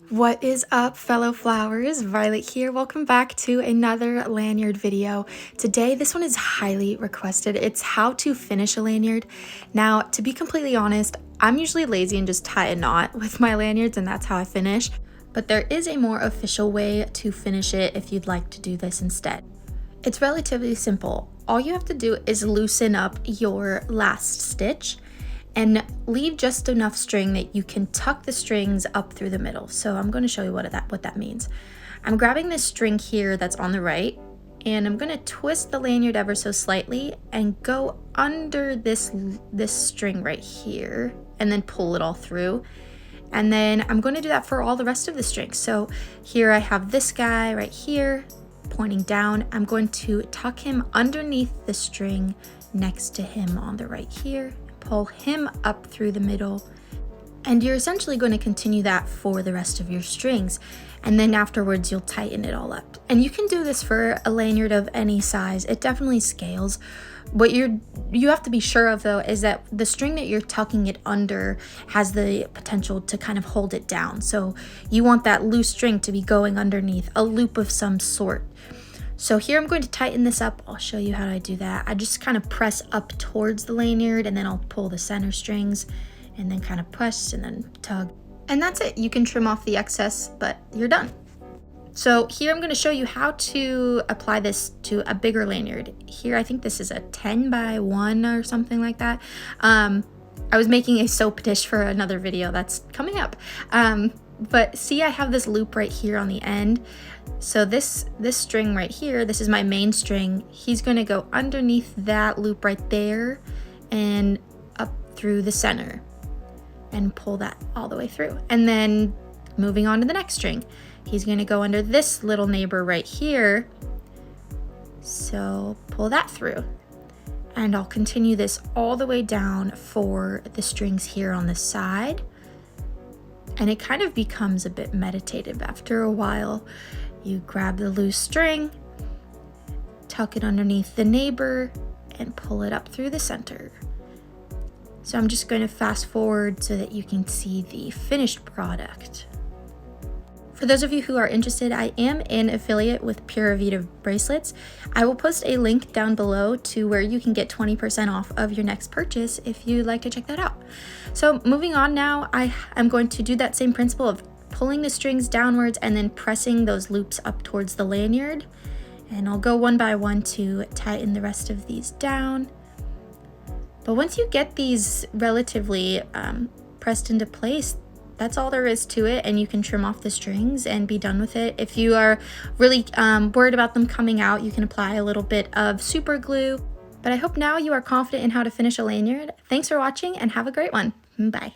What is up, fellow flowers? Violet here. Welcome back to another lanyard video. Today, this one is highly requested. It's how to finish a lanyard. Now, to be completely honest, I'm usually lazy and just tie a knot with my lanyards, and that's how I finish. But there is a more official way to finish it if you'd like to do this instead. It's relatively simple. All you have to do is loosen up your last stitch and leave just enough string that you can tuck the strings up through the middle. So I'm going to show you what that means. I'm grabbing this string here that's on the right, and I'm going to twist the lanyard ever so slightly and go under this string right here and then pull it all through. And then I'm going to do that for all the rest of the strings. So here I have this guy right here pointing down. I'm going to tuck him underneath the string next to him on the right here, pull him up through the middle, and you're essentially going to continue that for the rest of your strings. And then afterwards you'll tighten it all up. And you can do this for a lanyard of any size. It definitely scales. What you have to be sure of though is that the string that you're tucking it under has the potential to kind of hold it down. So you want that loose string to be going underneath a loop of some sort. So here I'm going to tighten this up. I'll show you how I do that. I just kind of press up towards the lanyard, and then I'll pull the center strings and then kind of press and then tug. And that's it. You can trim off the excess, but you're done. So here I'm going to show you how to apply this to a bigger lanyard. Here I think this is a 10 by 1 or something like that. I was making a soap dish for another video that's coming up. But see, I have this loop right here on the end. So this string right here, this is my main string. He's going to go underneath that loop right there and up through the center and pull that all the way through. And then moving on to the next string, he's going to go under this little neighbor right here. So pull that through. And I'll continue this all the way down for the strings here on the side. And it kind of becomes a bit meditative after a while. You grab the loose string, tuck it underneath the neighbor, and pull it up through the center. So I'm just going to fast forward so that you can see the finished product. For those of you who are interested, I am an affiliate with Pura Vida bracelets. I will post a link down below to where you can get 20% off of your next purchase if you'd like to check that out. So moving on now, I'm going to do that same principle of pulling the strings downwards and then pressing those loops up towards the lanyard. And I'll go one by one to tighten the rest of these down. But once you get these relatively pressed into place, that's all there is to it, and you can trim off the strings and be done with it. If you are really worried about them coming out, you can apply a little bit of super glue. But I hope now you are confident in how to finish a lanyard. Thanks for watching and have a great one. Bye.